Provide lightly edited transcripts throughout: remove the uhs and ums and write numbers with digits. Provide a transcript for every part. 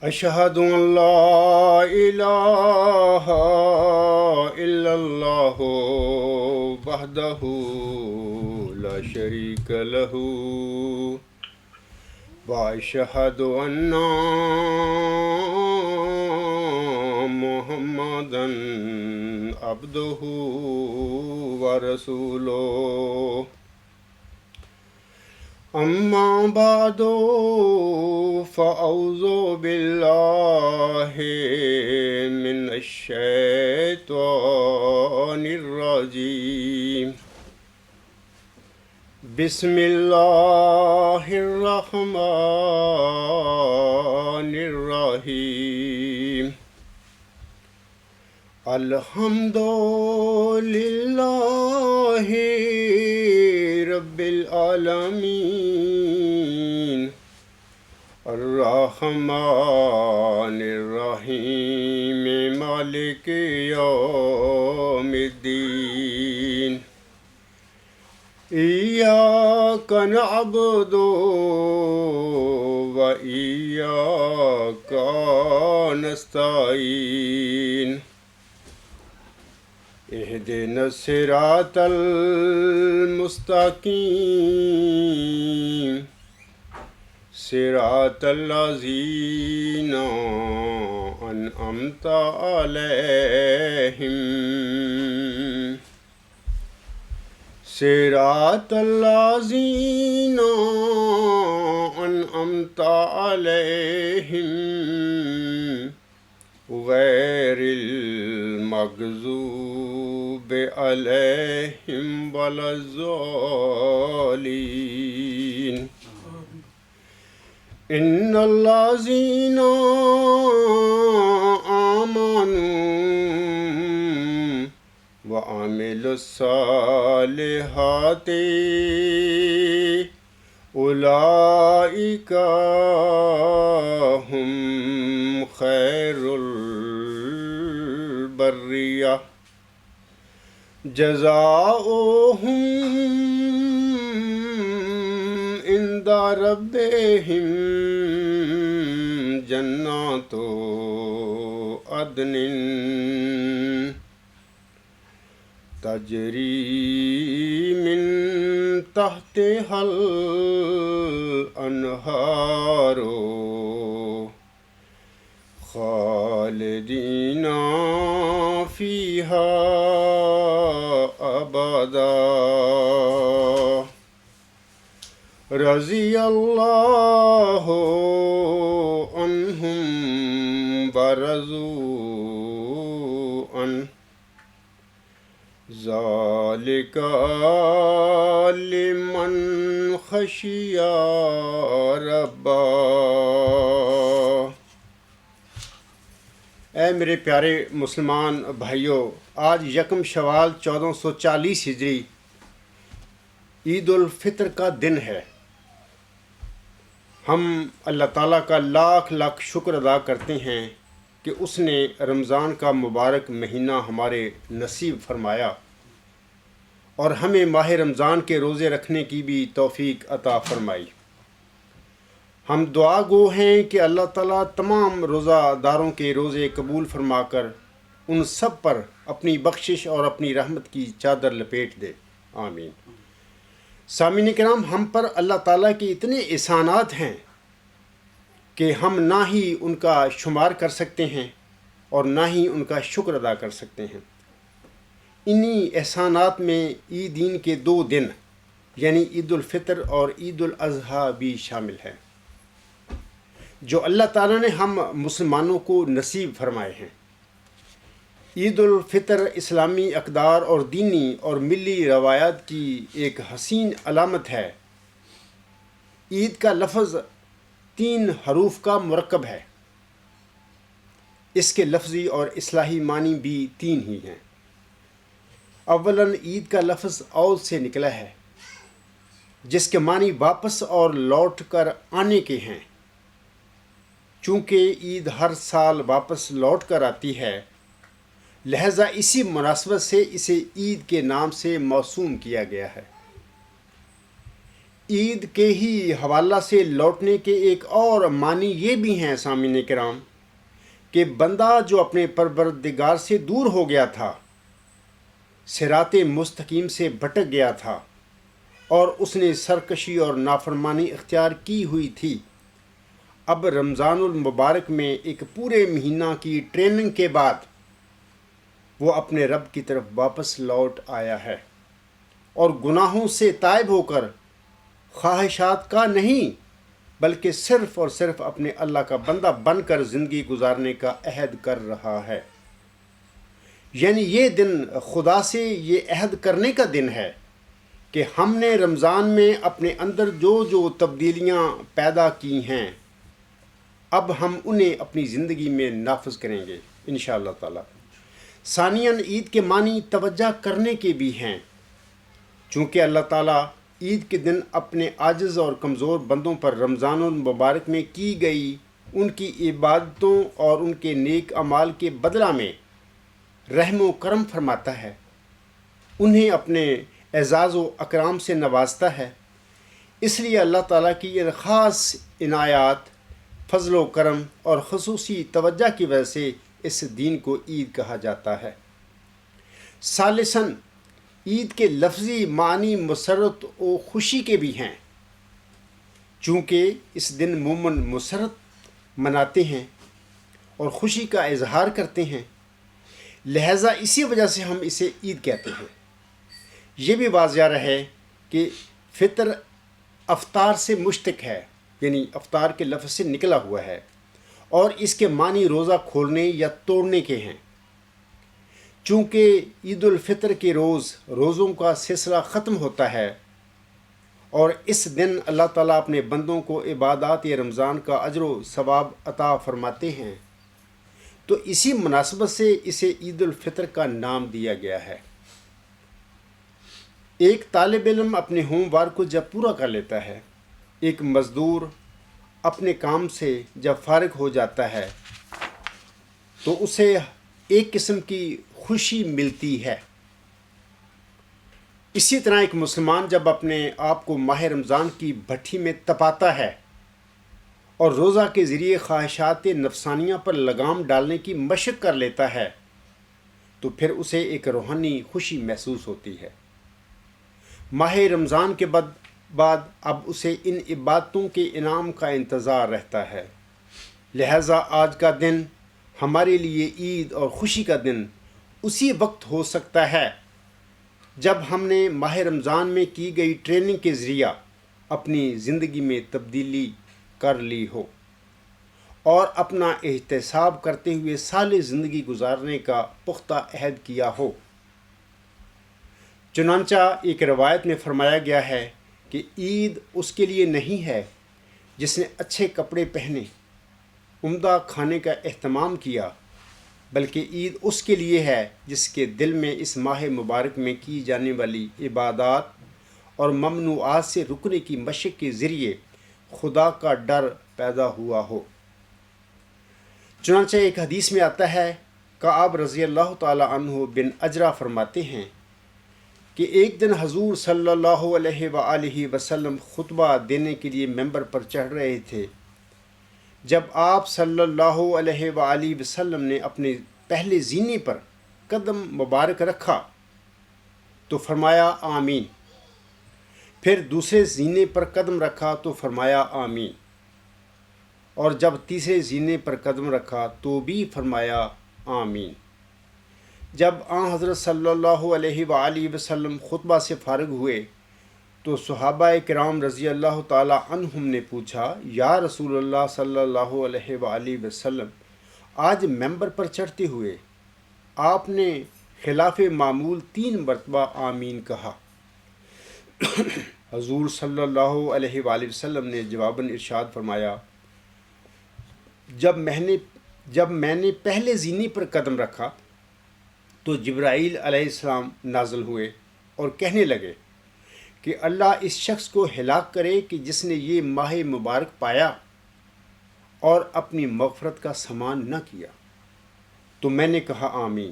أشهد أن لا إله إلا الله وحده لا شريك له وأشهد أن محمدا عبده ورسوله أما بعد فأعوذ بالله من الشيطان الرجيم بسم الله الرحمن الرحيم الحمد لله رب العالمين الرحمن الرحيم مالك يوم الدين إياك نعبد وإياك نستعين اهدنا الصراط المستقيم صراط الذين أنعمت عليهم صراط الذين أنعمت عليهم غير المغضوب عليهم ولا الضالين إن الذين آمنوا وعملوا الصالحات أولئك هم خير البرية جزاؤهم عند ربهم جنات عدن تجری من تحتها الانہار خالدین فیہا ابدا رضی اللہ عنہم ورضوا عنہ ذالک لمن خشی ربہ۔ اے میرے پیارے مسلمان بھائیوں، آج یکم شوال 1440 ہجری عید الفطر کا دن ہے۔ ہم اللہ تعالیٰ کا لاکھ لاکھ شکر ادا کرتے ہیں کہ اس نے رمضان کا مبارک مہینہ ہمارے نصیب فرمایا اور ہمیں ماہ رمضان کے روزے رکھنے کی بھی توفیق عطا فرمائی۔ ہم دعا گو ہیں کہ اللہ تعالیٰ تمام روزہ داروں کے روزے قبول فرما کر ان سب پر اپنی بخشش اور اپنی رحمت کی چادر لپیٹ دے، آمین۔ سامعین کرام، ہم پر اللہ تعالیٰ کے اتنے احسانات ہیں کہ ہم نہ ہی ان کا شمار کر سکتے ہیں اور نہ ہی ان کا شکر ادا کر سکتے ہیں۔ انہی احسانات میں عیدین کے 2 دن یعنی عید الفطر اور عید الاضحیٰ بھی شامل ہے جو اللہ تعالیٰ نے ہم مسلمانوں کو نصیب فرمائے ہیں۔ عید الفطر اسلامی اقدار اور دینی اور ملی روایات کی ایک حسین علامت ہے۔ عید کا لفظ 3 حروف کا مرکب ہے۔ اس کے لفظی اور اصطلاحی معنی بھی 3 ہی ہیں۔ اولاً عید کا لفظ عود سے نکلا ہے جس کے معنی واپس اور لوٹ کر آنے کے ہیں۔ چونکہ عید ہر سال واپس لوٹ کر آتی ہے، لہذا اسی مناسبت سے اسے عید کے نام سے موسوم کیا گیا ہے۔ عید کے ہی حوالہ سے لوٹنے کے ایک اور معنی یہ بھی ہیں سامعین کرام کہ بندہ جو اپنے پروردگار سے دور ہو گیا تھا، صراط مستقیم سے بھٹک گیا تھا اور اس نے سرکشی اور نافرمانی اختیار کی ہوئی تھی، اب رمضان المبارک میں ایک پورے مہینہ کی ٹریننگ کے بعد وہ اپنے رب کی طرف واپس لوٹ آیا ہے اور گناہوں سے تائب ہو کر خواہشات کا نہیں بلکہ صرف اور صرف اپنے اللہ کا بندہ بن کر زندگی گزارنے کا عہد کر رہا ہے۔ یعنی یہ دن خدا سے یہ عہد کرنے کا دن ہے کہ ہم نے رمضان میں اپنے اندر جو تبدیلیاں پیدا کی ہیں اب ہم انہیں اپنی زندگی میں نافذ کریں گے انشاءاللہ تعالی۔ ثانیاً عید کے معنی توجہ کرنے کے بھی ہیں، چونکہ اللہ تعالیٰ عید کے دن اپنے عاجز اور کمزور بندوں پر رمضان المبارک میں کی گئی ان کی عبادتوں اور ان کے نیک اعمال کے بدلہ میں رحم و کرم فرماتا ہے، انہیں اپنے اعزاز و اکرام سے نوازتا ہے۔ اس لیے اللہ تعالیٰ کی یہ خاص عنایات، فضل و کرم اور خصوصی توجہ کی وجہ سے اس دین کو عید کہا جاتا ہے۔ ثالثاً عید کے لفظی معنی مسرت و خوشی کے بھی ہیں، چونکہ اس دن مومن مسرت مناتے ہیں اور خوشی کا اظہار کرتے ہیں، لہٰذا اسی وجہ سے ہم اسے عید کہتے ہیں۔ یہ بھی واضح رہے کہ فطر افطار سے مشتق ہے، یعنی افطار کے لفظ سے نکلا ہوا ہے، اور اس کے معنی روزہ کھولنے یا توڑنے کے ہیں۔ چونکہ عید الفطر کے روزوں کا سلسلہ ختم ہوتا ہے اور اس دن اللہ تعالیٰ اپنے بندوں کو عبادات رمضان کا اجر و ثواب عطا فرماتے ہیں، تو اسی مناسبت سے اسے عید الفطر کا نام دیا گیا ہے۔ ایک طالب علم اپنے ہوم ورک کو جب پورا کر لیتا ہے، ایک مزدور اپنے کام سے جب فارغ ہو جاتا ہے تو اسے ایک قسم کی خوشی ملتی ہے۔ اسی طرح ایک مسلمان جب اپنے آپ کو ماہ رمضان کی بھٹی میں تپاتا ہے اور روزہ کے ذریعے خواہشات نفسانیہ پر لگام ڈالنے کی مشق کر لیتا ہے تو پھر اسے ایک روحانی خوشی محسوس ہوتی ہے۔ ماہ رمضان کے بعد اب اسے ان عبادتوں کے انعام کا انتظار رہتا ہے، لہٰذا آج کا دن ہمارے لیے عید اور خوشی کا دن اسی وقت ہو سکتا ہے جب ہم نے ماہ رمضان میں کی گئی ٹریننگ کے ذریعہ اپنی زندگی میں تبدیلی کر لی ہو اور اپنا احتساب کرتے ہوئے صالح زندگی گزارنے کا پختہ عہد کیا ہو۔ چنانچہ ایک روایت میں فرمایا گیا ہے کہ عید اس کے لیے نہیں ہے جس نے اچھے کپڑے پہنے، عمدہ کھانے کا اہتمام کیا، بلکہ عید اس کے لیے ہے جس کے دل میں اس ماہ مبارک میں کی جانے والی عبادات اور ممنوعات سے رکنے کی مشق کے ذریعے خدا کا ڈر پیدا ہوا ہو۔ چنانچہ ایک حدیث میں آتا ہے، کعب رضی اللہ تعالی عنہ بن اجرا فرماتے ہیں کہ ایک دن حضور صلی اللہ علیہ وآلہ وسلم خطبہ دینے کے لیے ممبر پر چڑھ رہے تھے۔ جب آپ صلی اللہ علیہ وآلہ وسلم نے اپنے پہلے زینے پر قدم مبارک رکھا تو فرمایا آمین، پھر دوسرے زینے پر قدم رکھا تو فرمایا آمین، اور جب تیسرے زینے پر قدم رکھا تو بھی فرمایا آمین۔ جب آن حضرت صلی اللہ علیہ وآلہ وسلم خطبہ سے فارغ ہوئے تو صحابہ کرام رضی اللہ تعالی عنہم نے پوچھا، یا رسول اللہ صلی اللہ علیہ وآلہ وسلم، آج ممبر پر چڑھتے ہوئے آپ نے خلاف معمول 3 مرتبہ آمین کہا۔ حضور صلی اللہ علیہ وآلہ وسلم نے جواباً ارشاد فرمایا، جب میں نے پہلے زینے پر قدم رکھا تو جبرائیل علیہ السلام نازل ہوئے اور کہنے لگے کہ اللہ اس شخص کو ہلاک کرے کہ جس نے یہ ماہ مبارک پایا اور اپنی مغفرت کا سامان نہ کیا۔ تو میں نے کہا آمین۔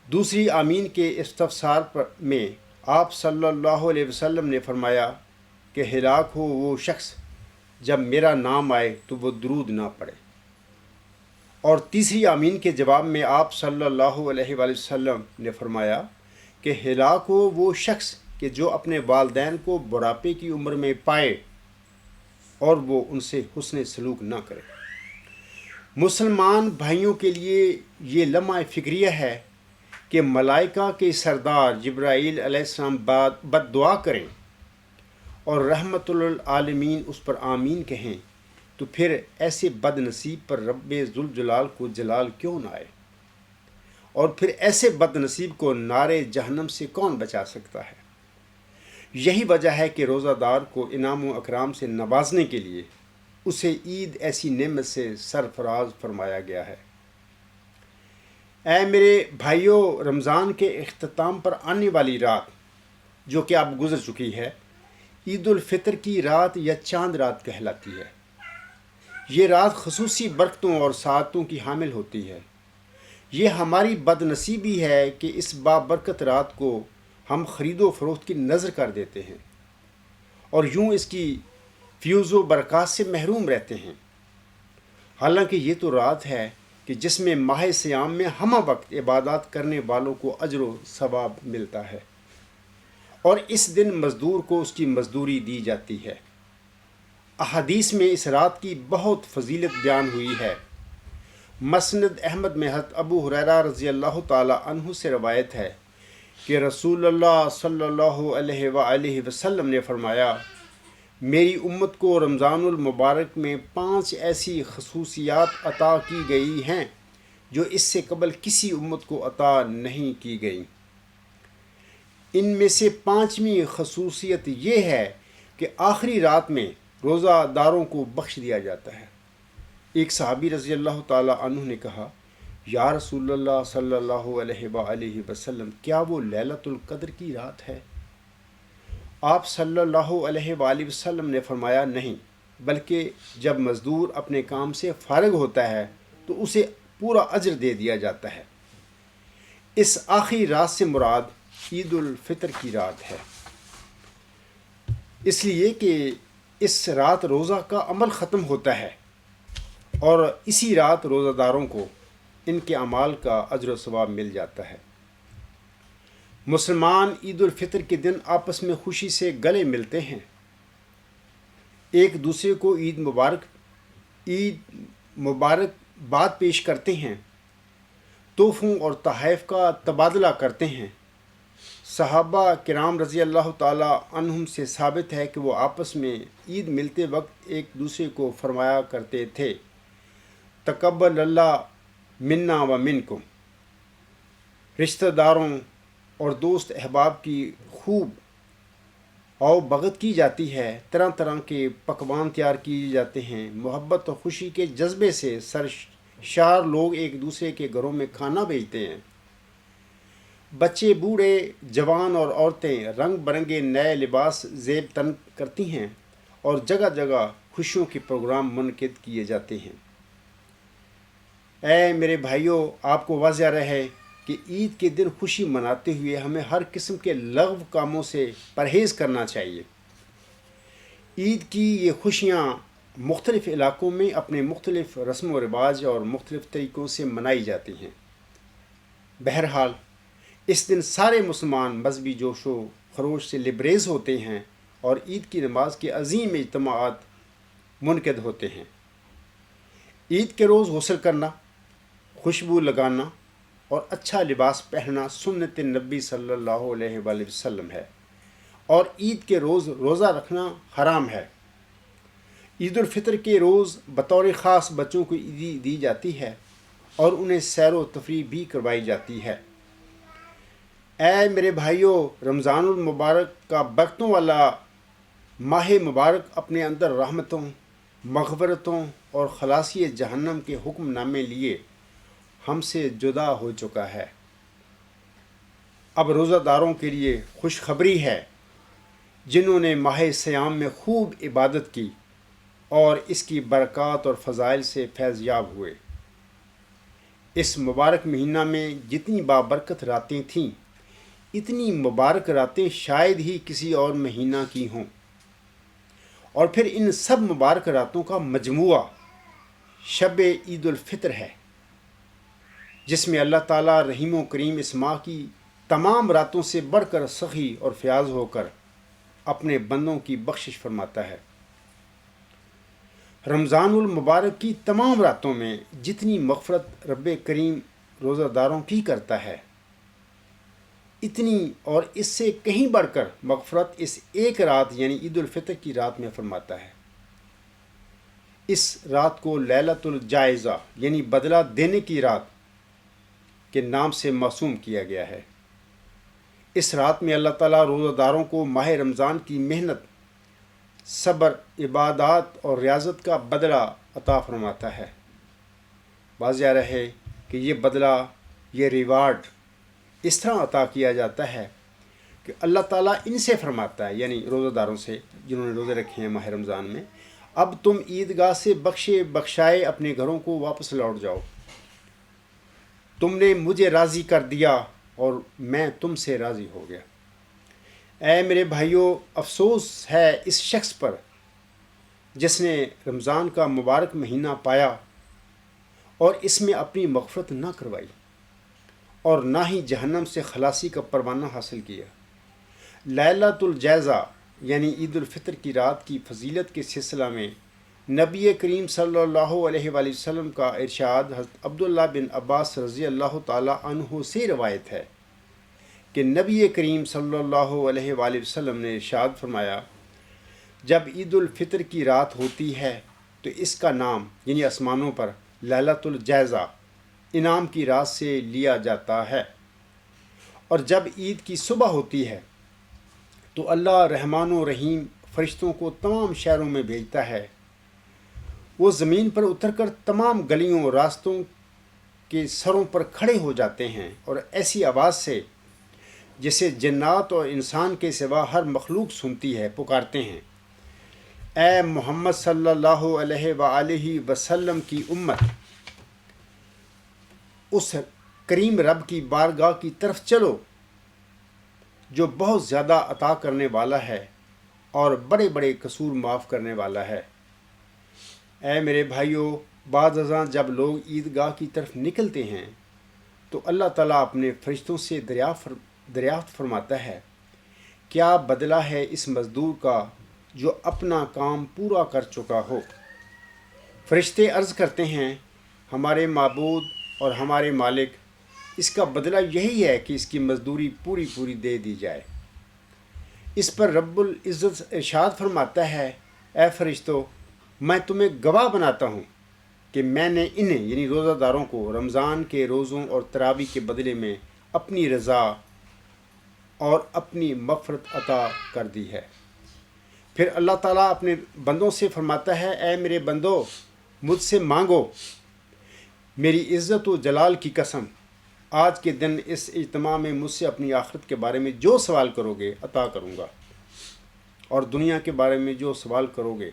دوسری آمین کے استفسار میں آپ صلی اللہ علیہ وسلم نے فرمایا، کہ ہلاک ہو وہ شخص جب میرا نام آئے تو وہ درود نہ پڑھے۔ اور تیسری آمین کے جواب میں آپ صلی اللہ علیہ وآلہ وسلم نے فرمایا کہ ہلاک ہو وہ شخص کہ جو اپنے والدین کو بڑھاپے کی عمر میں پائے اور وہ ان سے حسن سلوک نہ کرے۔ مسلمان بھائیوں کے لیے یہ لمحہ فکریہ ہے کہ ملائکہ کے سردار جبرائیل علیہ السلام بد دعا کریں اور رحمت للعالمین اس پر آمین کہیں، تو پھر ایسے بد نصیب پر رب ذوالجلال کو جلال کیوں نہ آئے، اور پھر ایسے بد نصیب کو نار جہنم سے کون بچا سکتا ہے۔ یہی وجہ ہے کہ روزہ دار کو انعام و اکرام سے نوازنے کے لیے اسے عید ایسی نعمت سے سرفراز فرمایا گیا ہے۔ اے میرے بھائیوں، رمضان کے اختتام پر آنے والی رات جو کہ اب گزر چکی ہے، عید الفطر کی رات یا چاند رات کہلاتی ہے۔ یہ رات خصوصی برکتوں اور سعادتوں کی حامل ہوتی ہے۔ یہ ہماری بد نصیبی ہے کہ اس بابرکت رات کو ہم خرید و فروخت کی نظر کر دیتے ہیں اور یوں اس کی فیوز و برکات سے محروم رہتے ہیں، حالانکہ یہ تو رات ہے کہ جس میں ماہ صیام میں ہمہ وقت عبادات کرنے والوں کو اجر و ثواب ملتا ہے اور اس دن مزدور کو اس کی مزدوری دی جاتی ہے۔ احادیث میں اس رات کی بہت فضیلت بیان ہوئی ہے۔ مسند احمد میں حضرت ابو ہریرہ رضی اللہ تعالی عنہ سے روایت ہے کہ رسول اللہ صلی اللہ علیہ وآلہ وسلم نے فرمایا، میری امت کو رمضان المبارک میں 5 ایسی خصوصیات عطا کی گئی ہیں جو اس سے قبل کسی امت کو عطا نہیں کی گئیں۔ ان میں سے 5ویں خصوصیت یہ ہے کہ آخری رات میں روزہ داروں کو بخش دیا جاتا ہے۔ ایک صحابی رضی اللہ تعالی عنہ نے کہا، یا رسول اللہ صلی اللہ علیہ وآلہ وسلم، کیا وہ لیلۃ القدر کی رات ہے؟ آپ صلی اللہ علیہ وآلہ وسلم نے فرمایا، نہیں، بلکہ جب مزدور اپنے کام سے فارغ ہوتا ہے تو اسے پورا اجر دے دیا جاتا ہے۔ اس آخری رات سے مراد عید الفطر کی رات ہے، اس لیے کہ اس رات روزہ کا عمل ختم ہوتا ہے اور اسی رات روزہ داروں کو ان کے اعمال کا اجر و ثواب مل جاتا ہے۔ مسلمان عید الفطر کے دن آپس میں خوشی سے گلے ملتے ہیں، ایک دوسرے کو عید مبارک باد پیش کرتے ہیں، تحفوں اور تحائف کا تبادلہ کرتے ہیں۔ صحابہ کرام رضی اللہ تعالی عنہم سے ثابت ہے کہ وہ آپس میں عید ملتے وقت ایک دوسرے کو فرمایا کرتے تھے، تقبل اللہ منا و منکم۔ رشتہ داروں اور دوست احباب کی خوب آؤ بھگت کی جاتی ہے، طرح طرح کے پکوان تیار کیے جاتے ہیں، محبت اور خوشی کے جذبے سے سرشار لوگ ایک دوسرے کے گھروں میں کھانا بھیجتے ہیں۔ بچے، بوڑھے، جوان اور عورتیں رنگ برنگے نئے لباس زیب تن کرتی ہیں اور جگہ جگہ خوشیوں کے پروگرام منعقد کیے جاتے ہیں۔ اے میرے بھائیوں، آپ کو واضح رہے کہ عید کے دن خوشی مناتے ہوئے ہمیں ہر قسم کے لغو کاموں سے پرہیز کرنا چاہیے۔ عید کی یہ خوشیاں مختلف علاقوں میں اپنے مختلف رسم و رواج اور مختلف طریقوں سے منائی جاتی ہیں۔ بہرحال اس دن سارے مسلمان مذہبی جوش و خروش سے لبریز ہوتے ہیں اور عید کی نماز کے عظیم اجتماعات منعقد ہوتے ہیں۔ عید کے روز غسل کرنا، خوشبو لگانا اور اچھا لباس پہننا سنت نبی صلی اللہ علیہ وآلہ وسلم ہے، اور عید کے روز روزہ رکھنا حرام ہے۔ عید الفطر کے روز بطور خاص بچوں کو عیدی دی جاتی ہے اور انہیں سیر و تفریح بھی کروائی جاتی ہے۔ اے میرے بھائیوں، رمضان المبارک کا برکتوں والا ماہ مبارک اپنے اندر رحمتوں، مغفرتوں اور خلاصی جہنم کے حکم نامے لیے ہم سے جدا ہو چکا ہے۔ اب روزہ داروں کے لیے خوشخبری ہے جنہوں نے ماہ صیام میں خوب عبادت کی اور اس کی برکات اور فضائل سے فیض یاب ہوئے۔ اس مبارک مہینہ میں جتنی بابرکت راتیں تھیں، اتنی مبارک راتیں شاید ہی کسی اور مہینہ کی ہوں۔ اور پھر ان سب مبارک راتوں کا مجموعہ شب عید الفطر ہے، جس میں اللہ تعالیٰ رحیم و کریم اس ماہ کی تمام راتوں سے بڑھ کر سخی اور فیاض ہو کر اپنے بندوں کی بخشش فرماتا ہے۔ رمضان المبارک کی تمام راتوں میں جتنی مغفرت رب کریم روزہ داروں کی کرتا ہے، اتنی اور اس سے کہیں بڑھ کر مغفرت اس ایک رات یعنی عید الفطر کی رات میں فرماتا ہے۔ اس رات کو لیلۃ الجائزہ یعنی بدلہ دینے کی رات کے نام سے موسوم کیا گیا ہے۔ اس رات میں اللہ تعالیٰ روزہ داروں کو ماہ رمضان کی محنت، صبر، عبادات اور ریاضت کا بدلہ عطا فرماتا ہے۔ واضح رہے کہ یہ بدلہ، یہ ریوارڈ اس طرح عطا کیا جاتا ہے کہ اللہ تعالیٰ ان سے فرماتا ہے، یعنی روزہ داروں سے جنہوں نے روزے رکھے ہیں ماہ رمضان میں، اب تم عیدگاہ سے بخشے بخشائے اپنے گھروں کو واپس لوٹ جاؤ۔ تم نے مجھے راضی کر دیا اور میں تم سے راضی ہو گیا۔ اے میرے بھائیوں، افسوس ہے اس شخص پر جس نے رمضان کا مبارک مہینہ پایا اور اس میں اپنی مغفرت نہ کروائی اور نہ ہی جہنم سے خلاصی کا پروانہ حاصل کیا۔ لیلۃ الجائزہ یعنی عید الفطر کی رات کی فضیلت کے سلسلہ میں نبی کریم صلی اللہ علیہ وآلہ وسلم کا ارشاد حضرت عبداللہ بن عباس رضی اللہ تعالی عنہ سے روایت ہے کہ نبی کریم صلی اللہ علیہ وآلہ وسلم نے ارشاد فرمایا، جب عید الفطر کی رات ہوتی ہے تو اس کا نام یعنی آسمانوں پر لیلۃ الجائزہ انعام کی رات سے لیا جاتا ہے، اور جب عید کی صبح ہوتی ہے تو اللہ رحمان و رحیم فرشتوں کو تمام شہروں میں بھیجتا ہے۔ وہ زمین پر اتر کر تمام گلیوں اور راستوں کے سروں پر کھڑے ہو جاتے ہیں اور ایسی آواز سے جسے جنات اور انسان کے سوا ہر مخلوق سنتی ہے پکارتے ہیں، اے محمد صلی اللہ علیہ وآلہ وسلم کی امت، اس کریم رب کی بارگاہ کی طرف چلو جو بہت زیادہ عطا کرنے والا ہے اور بڑے بڑے قصور معاف کرنے والا ہے۔ اے میرے بھائیوں، بعض ازاں جب لوگ عیدگاہ کی طرف نکلتے ہیں تو اللہ تعالیٰ اپنے فرشتوں سے دریافت فرماتا ہے، کیا بدلہ ہے اس مزدور کا جو اپنا کام پورا کر چکا ہو؟ فرشتے عرض کرتے ہیں، ہمارے معبود اور ہمارے مالک، اس کا بدلہ یہی ہے کہ اس کی مزدوری پوری دے دی جائے۔ اس پر رب العزت ارشاد فرماتا ہے، اے فرشتوں، میں تمہیں گواہ بناتا ہوں کہ میں نے انہیں یعنی روزہ داروں کو رمضان کے روزوں اور تراویح کے بدلے میں اپنی رضا اور اپنی مغفرت عطا کر دی ہے۔ پھر اللہ تعالیٰ اپنے بندوں سے فرماتا ہے، اے میرے بندو، مجھ سے مانگو، میری عزت و جلال کی قسم، آج کے دن اس اجتماع میں مجھ سے اپنی آخرت کے بارے میں جو سوال کرو گے عطا کروں گا، اور دنیا کے بارے میں جو سوال کرو گے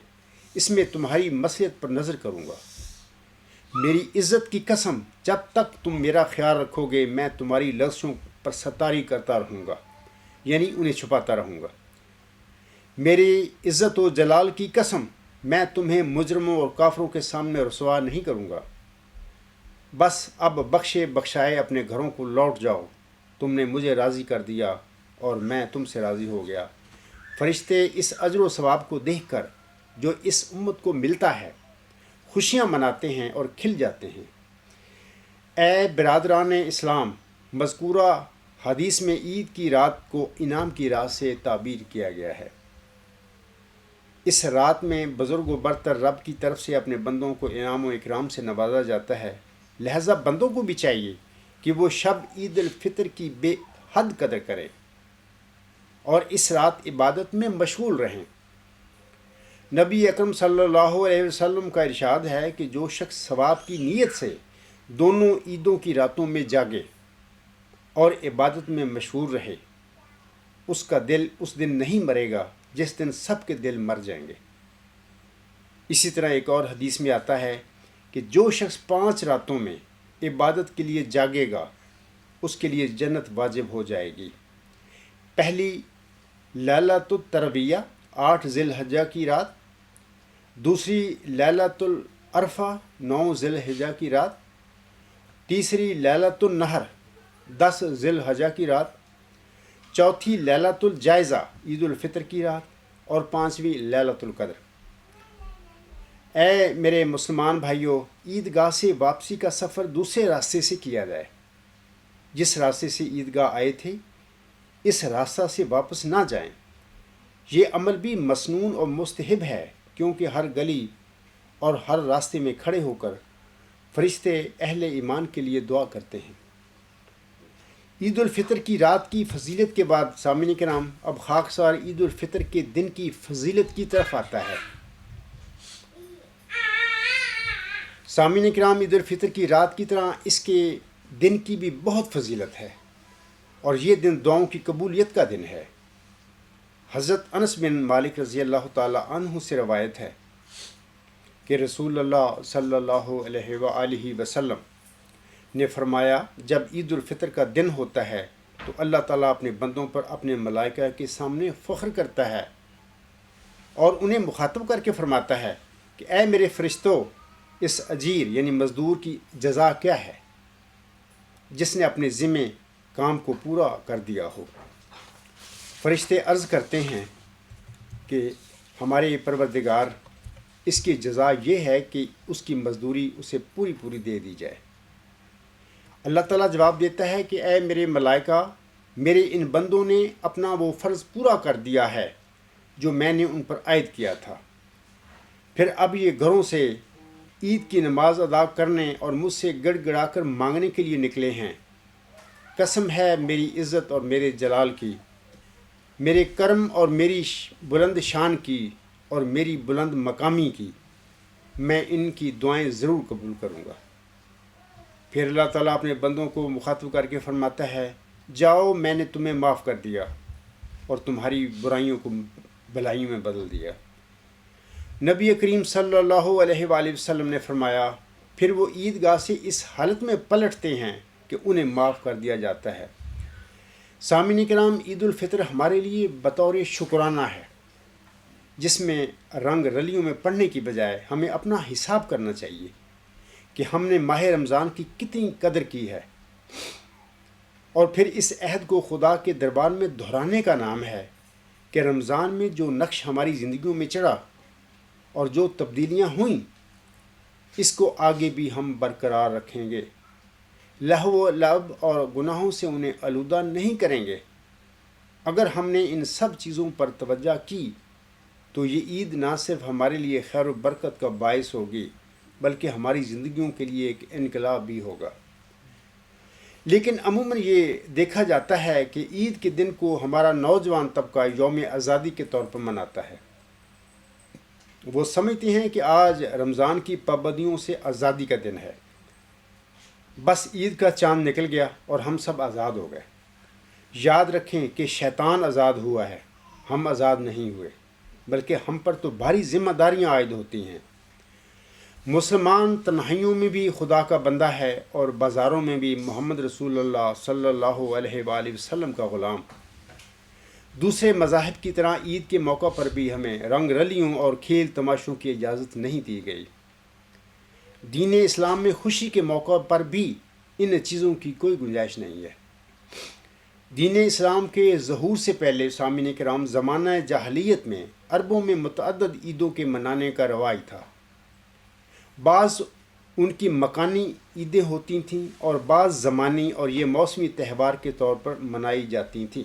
اس میں تمہاری مصلحت پر نظر کروں گا۔ میری عزت کی قسم، جب تک تم میرا خیال رکھو گے میں تمہاری لغزشوں پر ستاری کرتا رہوں گا، یعنی انہیں چھپاتا رہوں گا۔ میری عزت و جلال کی قسم، میں تمہیں مجرموں اور کافروں کے سامنے رسوا نہیں کروں گا۔ بس اب بخشے بخشائے اپنے گھروں کو لوٹ جاؤ، تم نے مجھے راضی کر دیا اور میں تم سے راضی ہو گیا۔ فرشتے اس اجر و ثواب کو دیکھ کر جو اس امت کو ملتا ہے خوشیاں مناتے ہیں اور کھل جاتے ہیں۔ اے برادران اسلام، مذکورہ حدیث میں عید کی رات کو انعام کی رات سے تعبیر کیا گیا ہے۔ اس رات میں بزرگ و برتر رب کی طرف سے اپنے بندوں کو انعام و اکرام سے نوازا جاتا ہے، لہذا بندوں کو بھی چاہیے کہ وہ شب عید الفطر کی بے حد قدر کریں اور اس رات عبادت میں مشغول رہیں۔ نبی اکرم صلی اللہ علیہ وسلم کا ارشاد ہے کہ جو شخص ثواب کی نیت سے دونوں عیدوں کی راتوں میں جاگے اور عبادت میں مشغول رہے، اس کا دل اس دن نہیں مرے گا جس دن سب کے دل مر جائیں گے۔ اسی طرح ایک اور حدیث میں آتا ہے کہ جو شخص 5 راتوں میں عبادت کے لیے جاگے گا اس کے لیے جنت واجب ہو جائے گی۔ پہلی لیلۃ الترویہ 8 ذی الحجہ کی رات، دوسری لیلۃ العرفہ 9 ذی الحجہ کی رات، تیسری لیلۃ النحر 10 ذی الحجہ کی رات، چوتھی لیلۃ الجائزہ عید الفطر کی رات، اور پانچویں لیلۃ القدر۔ اے میرے مسلمان بھائیوں، عیدگاہ سے واپسی کا سفر دوسرے راستے سے کیا جائے۔ جس راستے سے عیدگاہ آئے تھے اس راستہ سے واپس نہ جائیں۔ یہ عمل بھی مسنون اور مستحب ہے، کیونکہ ہر گلی اور ہر راستے میں کھڑے ہو کر فرشتے اہل ایمان کے لیے دعا کرتے ہیں۔ عید الفطر کی رات کی فضیلت کے بعد سامعین کرام، اب خاکسار عید الفطر کے دن کی فضیلت کی طرف آتا ہے۔ سامعین کرام، عید الفطر کی رات کی طرح اس کے دن کی بھی بہت فضیلت ہے، اور یہ دن دعاؤں کی قبولیت کا دن ہے۔ حضرت انس بن مالک رضی اللہ تعالی عنہ سے روایت ہے کہ رسول اللہ صلی اللہ علیہ وآلہ وسلم نے فرمایا، جب عید الفطر کا دن ہوتا ہے تو اللہ تعالیٰ اپنے بندوں پر اپنے ملائکہ کے سامنے فخر کرتا ہے اور انہیں مخاطب کر کے فرماتا ہے کہ اے میرے فرشتوں، اس اجیر یعنی مزدور کی جزا کیا ہے جس نے اپنے ذمے کام کو پورا کر دیا ہو۔ فرشتے عرض کرتے ہیں کہ ہمارے پروردگار، اس کی جزا یہ ہے کہ اس کی مزدوری اسے پوری پوری دے دی جائے۔ اللہ تعالیٰ جواب دیتا ہے کہ اے میرے ملائکہ، میرے ان بندوں نے اپنا وہ فرض پورا کر دیا ہے جو میں نے ان پر عائد کیا تھا۔ پھر اب یہ گھروں سے عید کی نماز ادا کرنے اور مجھ سے گڑ گڑا کر مانگنے کے لیے نکلے ہیں۔ قسم ہے میری عزت اور میرے جلال کی، میرے کرم اور میری بلند شان کی اور میری بلند مقامی کی، میں ان کی دعائیں ضرور قبول کروں گا۔ پھر اللہ تعالیٰ اپنے بندوں کو مخاطب کر کے فرماتا ہے، جاؤ، میں نے تمہیں معاف کر دیا اور تمہاری برائیوں کو بھلائیوں میں بدل دیا۔ نبی کریم صلی اللہ علیہ وآلہ وسلم نے فرمایا، پھر وہ عیدگاہ سے اس حالت میں پلٹتے ہیں کہ انہیں معاف کر دیا جاتا ہے۔ سامعین کرام، عید الفطر ہمارے لیے بطور شکرانہ ہے، جس میں رنگ رلیوں میں پڑھنے کی بجائے ہمیں اپنا حساب کرنا چاہیے کہ ہم نے ماہ رمضان کی کتنی قدر کی ہے، اور پھر اس عہد کو خدا کے دربار میں دہرانے کا نام ہے کہ رمضان میں جو نقش ہماری زندگیوں میں چڑھا اور جو تبدیلیاں ہوئیں، اس کو آگے بھی ہم برقرار رکھیں گے، لہو و لعب اور گناہوں سے انہیں آلودہ نہیں کریں گے۔ اگر ہم نے ان سب چیزوں پر توجہ کی تو یہ عید نہ صرف ہمارے لیے خیر و برکت کا باعث ہوگی بلکہ ہماری زندگیوں کے لیے ایک انقلاب بھی ہوگا۔ لیکن عموماً یہ دیکھا جاتا ہے کہ عید کے دن کو ہمارا نوجوان طبقہ یوم آزادی کے طور پر مناتا ہے۔ وہ سمجھتے ہیں کہ آج رمضان کی پابندیوں سے آزادی کا دن ہے، بس عید کا چاند نکل گیا اور ہم سب آزاد ہو گئے۔ یاد رکھیں کہ شیطان آزاد ہوا ہے، ہم آزاد نہیں ہوئے، بلکہ ہم پر تو بھاری ذمہ داریاں عائد ہوتی ہیں۔ مسلمان تنہائیوں میں بھی خدا کا بندہ ہے اور بازاروں میں بھی محمد رسول اللہ صلی اللہ علیہ وآلہ وسلم کا غلام۔ دوسرے مذاہب کی طرح عید کے موقع پر بھی ہمیں رنگ رلیوں اور کھیل تماشوں کی اجازت نہیں دی گئی۔ دین اسلام میں خوشی کے موقع پر بھی ان چیزوں کی کوئی گنجائش نہیں ہے۔ دین اسلام کے ظہور سے پہلے سامعین کرام، زمانہ جاہلیت میں عربوں میں متعدد عیدوں کے منانے کا رواج تھا۔ بعض ان کی مکانی عیدیں ہوتی تھیں اور بعض زمانی اور یہ موسمی تہوار کے طور پر منائی جاتی تھیں۔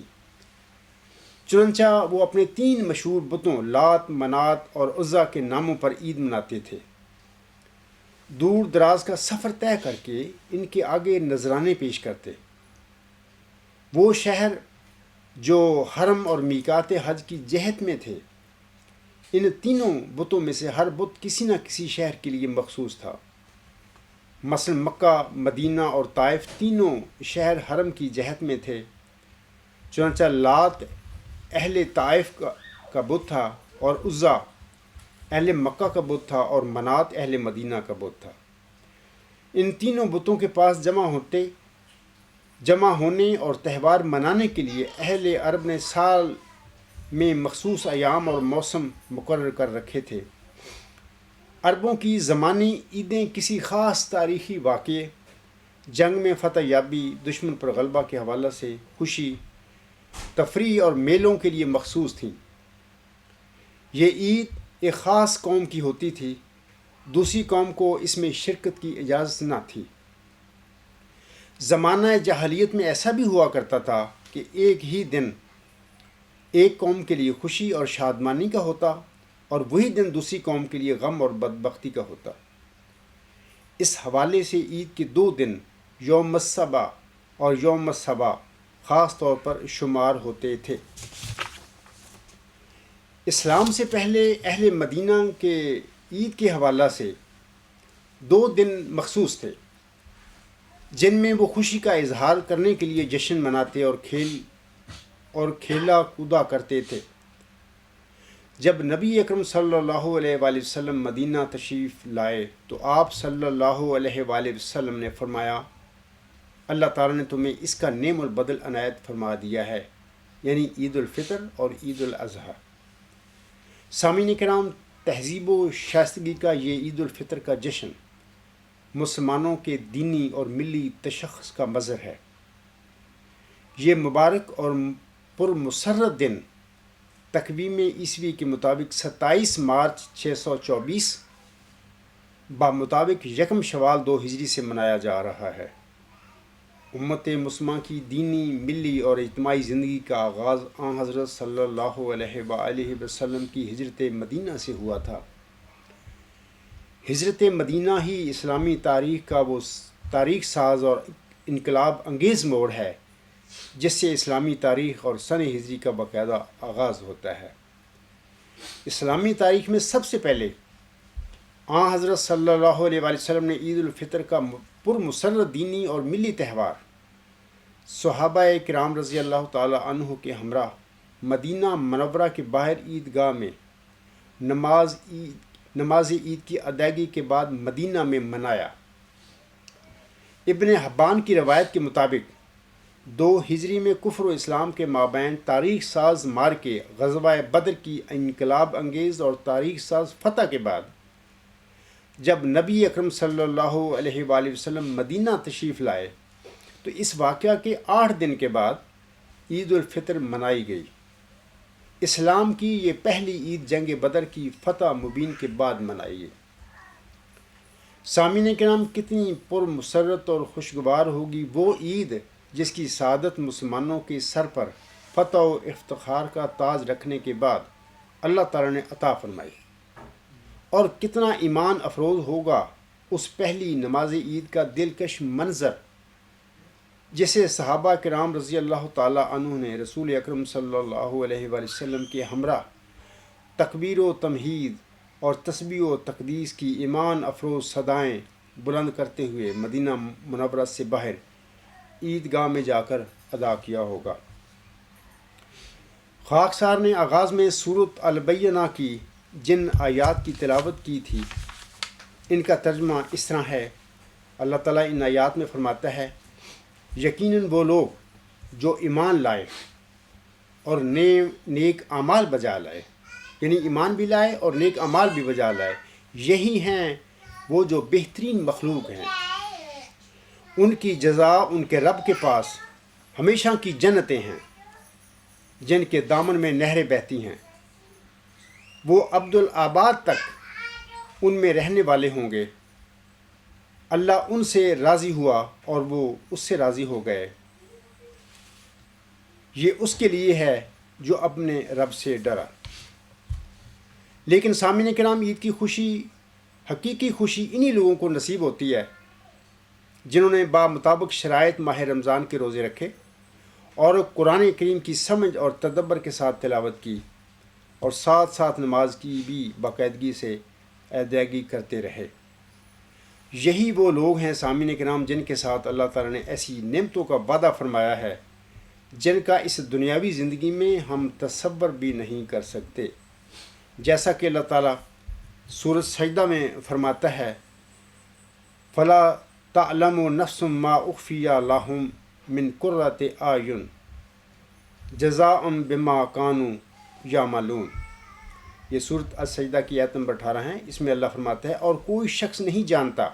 چنانچہ وہ اپنے 3 مشہور بتوں لات، منات اور عزا کے ناموں پر عید مناتے تھے۔ دور دراز کا سفر طے کر کے ان کے آگے نذرانے پیش کرتے۔ وہ شہر جو حرم اور میقات حج کی جہت میں تھے، ان تینوں بتوں میں سے ہر بت کسی نہ کسی شہر کے لیے مخصوص تھا۔ مثلا مکہ، مدینہ اور طائف تینوں شہر حرم کی جہت میں تھے۔ چنانچہ لات اہل طائف کا بت تھا اور عزا اہل مکہ کا بت تھا اور منات اہل مدینہ کا بت تھا۔ ان تینوں بتوں کے پاس جمع ہونے اور تہوار منانے کے لیے اہل عرب نے سال میں مخصوص ایام اور موسم مقرر کر رکھے تھے۔ عربوں کی زمانی عیدیں کسی خاص تاریخی واقعے، جنگ میں فتح یابی، دشمن پر غلبہ کے حوالے سے خوشی، تفریح اور میلوں کے لیے مخصوص تھیں۔ یہ عید ایک خاص قوم کی ہوتی تھی، دوسری قوم کو اس میں شرکت کی اجازت نہ تھی۔ زمانہ جاہلیت میں ایسا بھی ہوا کرتا تھا کہ ایک ہی دن ایک قوم کے لیے خوشی اور شادمانی کا ہوتا اور وہی دن دوسری قوم کے لیے غم اور بدبختی کا ہوتا۔ اس حوالے سے عید کے 2 دن یوم السبا اور یوم السبا خاص طور پر شمار ہوتے تھے۔ اسلام سے پہلے اہل مدینہ کے عید کے حوالے سے 2 دن مخصوص تھے جن میں وہ خوشی کا اظہار کرنے کے لیے جشن مناتے اور کھیلا کودا کرتے تھے۔ جب نبی اکرم صلی اللہ علیہ وآلہ وسلم مدینہ تشریف لائے تو آپ صلی اللہ علیہ وآلہ وسلم نے فرمایا، اللہ تعالیٰ نے تمہیں اس کا نعم البدل عنایت فرما دیا ہے، یعنی عید الفطر اور عید الاضحیٰ۔ سامعین کرام، تہذیب و شائستگی کا یہ عید الفطر کا جشن مسلمانوں کے دینی اور ملی تشخص کا مظہر ہے۔ یہ مبارک اور پرمسرت دن تقویم عیسوی کے مطابق 27 مارچ 624 بمطابق 1 شوال 2 ہجری سے منایا جا رہا ہے۔ امت مسلمہ کی دینی، ملی اور اجتماعی زندگی کا آغاز آن حضرت صلی اللہ علیہ وآلہ وسلم کی ہجرت مدینہ سے ہوا تھا۔ ہجرت مدینہ ہی اسلامی تاریخ کا وہ تاریخ ساز اور انقلاب انگیز موڑ ہے جس سے اسلامی تاریخ اور سن ہجری کا باقاعدہ آغاز ہوتا ہے۔ اسلامی تاریخ میں سب سے پہلے آن حضرت صلی اللہ علیہ وآلہ وسلم نے عید الفطر کا پرمسرت دینی اور ملی تہوار صحابہ کرام رضی اللہ تعالی عنہ کے ہمراہ مدینہ منورہ کے باہر عیدگاہ میں نماز عید کی ادائیگی کے بعد مدینہ میں منایا۔ ابن حبان کی روایت کے مطابق 2 ہجری میں کفر و اسلام کے مابین تاریخ ساز مارکے غزوہ بدر کی انقلاب انگیز اور تاریخ ساز فتح کے بعد جب نبی اکرم صلی اللہ علیہ وآلہ وسلم مدینہ تشریف لائے تو اس واقعہ کے 8 دن کے بعد عید الفطر منائی گئی۔ اسلام کی یہ پہلی عید جنگ بدر کی فتح مبین کے بعد منائی گئی۔ سامعین کرام، کتنی پرمسرت اور خوشگوار ہوگی وہ عید جس کی سعادت مسلمانوں کے سر پر فتح و افتخار کا تاج رکھنے کے بعد اللہ تعالیٰ نے عطا فرمائی، اور کتنا ایمان افروز ہوگا اس پہلی نماز عید کا دلکش منظر جسے صحابہ کرام رضی اللہ تعالیٰ عنہ نے رسول اکرم صلی اللہ علیہ وآلہ وسلم کے ہمراہ تکبیر و تمہید اور تسبیح و تقدیس کی ایمان افروز صدائیں بلند کرتے ہوئے مدینہ منورہ سے باہر عیدگاہ میں جا کر ادا کیا ہوگا۔ خاکسار نے آغاز میں سورۃ البینہ کی جن آیات کی تلاوت کی تھی ان کا ترجمہ اس طرح ہے۔ اللہ تعالیٰ ان آیات میں فرماتا ہے، یقیناً وہ لوگ جو ایمان لائے اور نیک اعمال بجا لائے، یعنی ایمان بھی لائے اور نیک اعمال بھی بجا لائے، یہی ہیں وہ جو بہترین مخلوق ہیں۔ ان کی جزا ان کے رب کے پاس ہمیشہ کی جنتیں ہیں جن کے دامن میں نہریں بہتی ہیں، وہ ابدالآباد تک ان میں رہنے والے ہوں گے۔ اللہ ان سے راضی ہوا اور وہ اس سے راضی ہو گئے۔ یہ اس کے لیے ہے جو اپنے رب سے ڈرا۔ لیکن سامعین کرام، عید کی خوشی، حقیقی خوشی انہی لوگوں کو نصیب ہوتی ہے جنہوں نے بامطابق شرائط ماہ رمضان کے روزے رکھے اور قرآن کریم کی سمجھ اور تدبر کے ساتھ تلاوت کی اور ساتھ ساتھ نماز کی بھی باقاعدگی سے ادائیگی کرتے رہے۔ یہی وہ لوگ ہیں سامعین کرام جن کے ساتھ اللہ تعالیٰ نے ایسی نعمتوں کا وعدہ فرمایا ہے جن کا اس دنیاوی زندگی میں ہم تصور بھی نہیں کر سکتے، جیسا کہ اللہ تعالیٰ سورۃ سجدہ میں فرماتا ہے، فَلَا تَعْلَمُ نَفْسٌ مَّا أُخْفِيَ لَهُم مِّن قُرَّةِ أَعْيُنٍ جَزَاءً بِمَا كَانُوا يَعْمَلُونَ۔ یہ سورۃ السجدہ کی آیت نمبر 18 ہے. اس میں اللہ فرماتا ہے اور کوئی شخص نہیں جانتا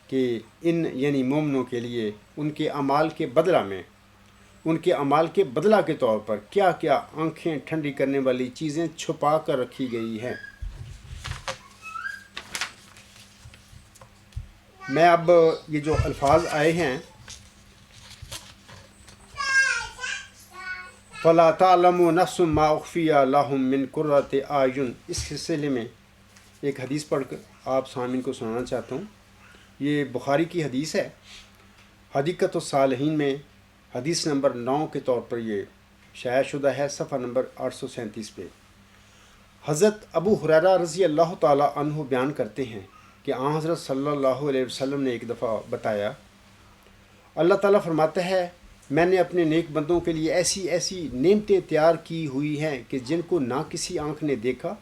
کہ ان یعنی مومنوں کے لیے ان کے اعمال کے بدلہ میں ان کے اعمال کے بدلہ کے طور پر کیا کیا آنکھیں ٹھنڈی کرنے والی چیزیں چھپا کر رکھی گئی ہیں. میں اب یہ جو الفاظ آئے ہیں فَلَا تَعْلَمُ نَفْسٌ مَّا أُخْفِيَ لَهُم مِّن قُرَّةِ أَعْيُنٍ اس سلسلے میں ایک حدیث پڑھ کر آپ سامعین کو سنانا چاہتا ہوں. یہ بخاری کی حدیث ہے. حدیقۃ الصالحین میں حدیث نمبر 9 کے طور پر یہ شائع شدہ ہے، صفحہ نمبر 837 پہ. حضرت ابو ہریرہ رضی اللہ تعالی عنہ بیان کرتے ہیں کہ آن حضرت صلی اللہ علیہ وسلم نے ایک دفعہ بتایا، اللہ تعالیٰ فرماتا ہے میں نے اپنے نیک بندوں کے لیے ایسی ایسی نعمتیں تیار کی ہوئی ہیں کہ جن کو نہ کسی آنکھ نے دیکھا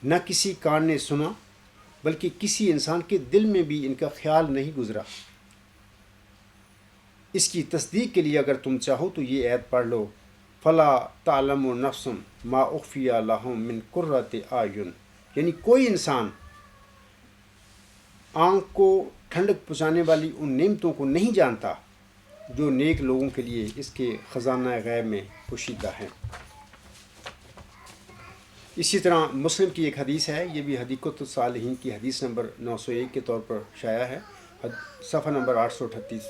نہ کسی کان نے سنا، بلکہ کسی انسان کے دل میں بھی ان کا خیال نہیں گزرا. اس کی تصدیق کے لیے اگر تم چاہو تو یہ آیت پڑھ لو، فَلَا تَعْلَمُ نَفْسٌ مَّا أُخْفِيَ لَهُم مِّن قُرَّةِ أَعْيُنٍ یعنی کوئی انسان آنکھ کو ٹھنڈک پہنچانے والی ان نعمتوں کو نہیں جانتا جو نیک لوگوں کے لیے اس کے خزانہ غیب میں پوشیدہ ہیں. اسی طرح مسلم کی ایک حدیث ہے، یہ بھی حدیقۃ الصالحین کی حدیث نمبر 901 کے طور پر شائع ہے، صفحہ نمبر 838.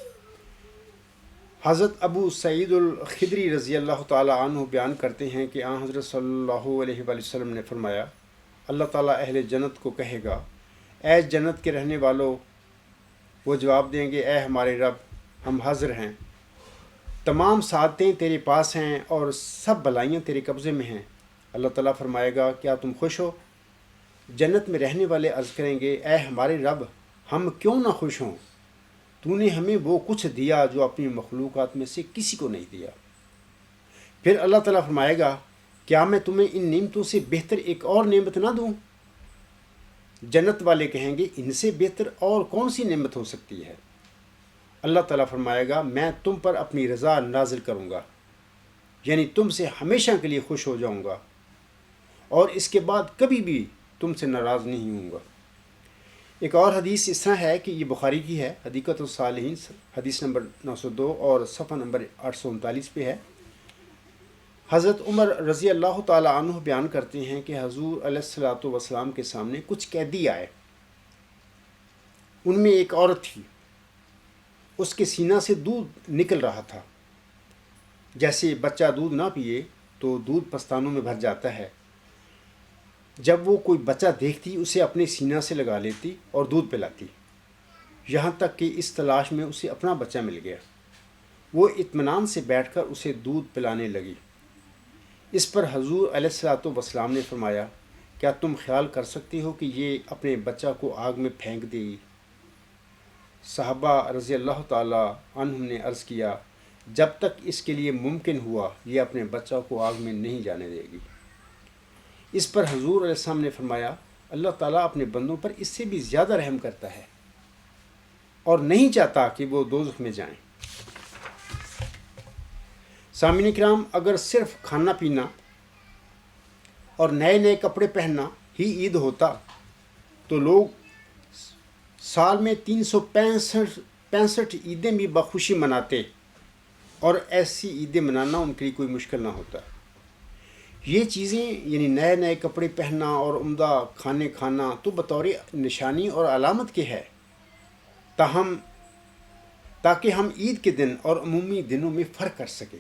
حضرت ابو سعید الخدری رضی اللہ تعالیٰ عنہ بیان کرتے ہیں کہ آن حضرت صلی اللہ علیہ وآلہ وسلم نے فرمایا، اللہ تعالیٰ اہل جنت کو کہے گا اے جنت کے رہنے والو، وہ جواب دیں گے اے ہمارے رب ہم حاضر ہیں، تمام سعادتیں تیرے پاس ہیں اور سب بلائیاں تیرے قبضے میں ہیں. اللہ تعالیٰ فرمائے گا کیا تم خوش ہو؟ جنت میں رہنے والے عرض کریں گے اے ہمارے رب ہم کیوں نہ خوش ہوں، تو نے ہمیں وہ کچھ دیا جو اپنی مخلوقات میں سے کسی کو نہیں دیا. پھر اللہ تعالیٰ فرمائے گا کیا میں تمہیں ان نعمتوں سے بہتر ایک اور نعمت نہ دوں؟ جنت والے کہیں گے ان سے بہتر اور کون سی نعمت ہو سکتی ہے؟ اللہ تعالیٰ فرمائے گا میں تم پر اپنی رضا نازل کروں گا، یعنی تم سے ہمیشہ کے لیے خوش ہو جاؤں گا اور اس کے بعد کبھی بھی تم سے ناراض نہیں ہوں گا. ایک اور حدیث اس طرح ہے کہ یہ بخاری کی ہے، حدیقۃ الصالحین حدیث نمبر 902 اور صفحہ نمبر 839 پہ ہے. حضرت عمر رضی اللہ تعالیٰ عنہ بیان کرتے ہیں کہ حضور علیہ الصلوۃ والسلام کے سامنے کچھ قیدی آئے. ان میں ایک عورت تھی، اس کے سینہ سے دودھ نکل رہا تھا. جیسے بچہ دودھ نہ پیے تو دودھ پستانوں میں بھر جاتا ہے، جب وہ کوئی بچہ دیکھتی اسے اپنے سینہ سے لگا لیتی اور دودھ پلاتی، یہاں تک کہ اس تلاش میں اسے اپنا بچہ مل گیا. وہ اطمینان سے بیٹھ کر اسے دودھ پلانے لگی. اس پر حضور علیہ الصلوۃ والسلام نے فرمایا کیا تم خیال کر سکتے ہو کہ یہ اپنے بچہ کو آگ میں پھینک دے گی؟ صحابہ رضی اللہ تعالیٰ عنہم نے عرض کیا جب تک اس کے لیے ممکن ہوا یہ اپنے بچہ کو آگ میں نہیں جانے دے گی. اس پر حضور علیہ السلام نے فرمایا اللہ تعالیٰ اپنے بندوں پر اس سے بھی زیادہ رحم کرتا ہے اور نہیں چاہتا کہ وہ دوزخ میں جائیں. سامعین کرام، اگر صرف کھانا پینا اور نئے نئے کپڑے پہننا ہی عید ہوتا تو لوگ سال میں 365 عیدیں بھی بخوشی مناتے اور ایسی عیدیں منانا ان کے لیے کوئی مشکل نہ ہوتا. یہ چیزیں یعنی نئے نئے کپڑے پہننا اور عمدہ کھانے کھانا تو بطور نشانی اور علامت کے ہے، تاکہ ہم عید کے دن اور عمومی دنوں میں فرق کر سکیں.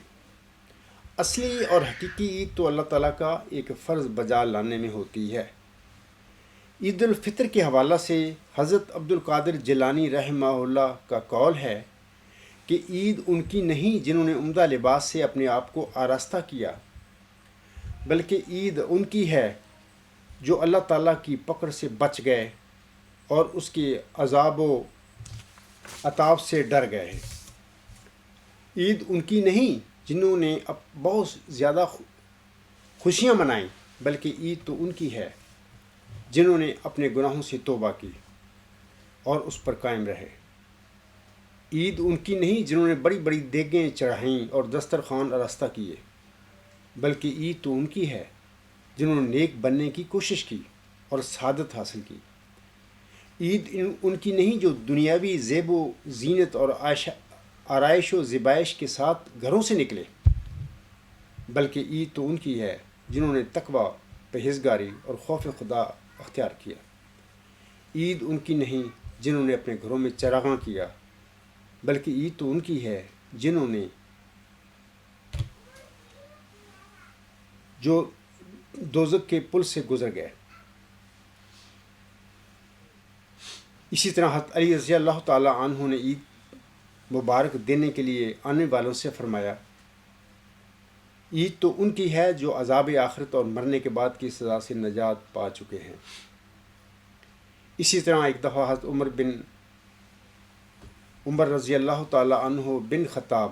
اصلی اور حقیقی عید تو اللہ تعالیٰ کا ایک فرض بجا لانے میں ہوتی ہے. عید الفطر کے حوالہ سے حضرت عبد القادر جیلانی رحمہ اللہ کا قول ہے کہ عید ان کی نہیں جنہوں نے عمدہ لباس سے اپنے آپ کو آراستہ کیا، بلکہ عید ان کی ہے جو اللہ تعالیٰ کی پکڑ سے بچ گئے اور اس کے عذاب و عطاب سے ڈر گئے ہیں. عید ان کی نہیں جنہوں نے اب بہت زیادہ خوشیاں منائیں، بلکہ عید تو ان کی ہے جنہوں نے اپنے گناہوں سے توبہ کی اور اس پر قائم رہے. عید ان کی نہیں جنہوں نے بڑی بڑی دیگیں چڑھائیں اور دسترخوان آراستہ کیے، بلکہ عید تو ان کی ہے جنہوں نے نیک بننے کی کوشش کی اور سعادت حاصل کی۔ عید ان کی نہیں جو دنیاوی زیب و زینت اور آرائش و زیبائش کے ساتھ گھروں سے نکلے، بلکہ عید تو ان کی ہے جنہوں نے تقوی، پرہیزگاری اور خوف خدا اختیار کیا۔ عید ان کی نہیں جنہوں نے اپنے گھروں میں چراغاں کیا، بلکہ عید تو ان کی ہے جنہوں نے جو دوزخ کے پل سے گزر گئے۔ اسی طرح حضرت علی رضی اللہ تعالیٰ عنہ نے عید مبارک دینے کے لیے آنے والوں سے فرمایا، عید تو ان کی ہے جو عذاب آخرت اور مرنے کے بعد کی سزا سے نجات پا چکے ہیں۔ اسی طرح ایک دفعہ حضرت عمر رضی اللہ تعالیٰ عنہ بن خطاب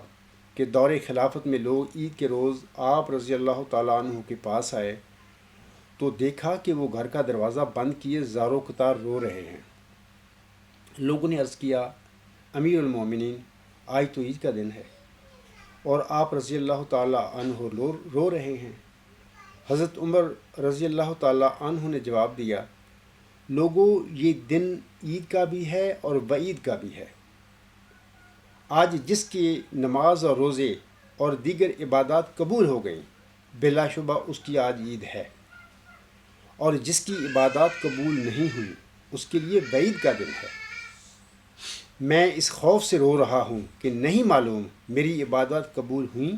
کے دور خلافت میں لوگ عید کے روز آپ رضی اللہ تعالیٰ عنہ کے پاس آئے تو دیکھا کہ وہ گھر کا دروازہ بند کیے زاروں قطار رو رہے ہیں۔ لوگوں نے عرض کیا، امیر المومنین، آج تو عید کا دن ہے اور آپ رضی اللہ تعالیٰ عنہ رو رہے ہیں۔ حضرت عمر رضی اللہ تعالیٰ عنہ نے جواب دیا، لوگوں، یہ دن عید کا بھی ہے اور وعید کا بھی ہے۔ آج جس کی نماز اور روزے اور دیگر عبادات قبول ہو گئیں، بلا شبہ اس کی آج عید ہے، اور جس کی عبادات قبول نہیں ہوئی اس کے لیے وعید کا دن ہے۔ میں اس خوف سے رو رہا ہوں کہ نہیں معلوم میری عبادات قبول ہوئیں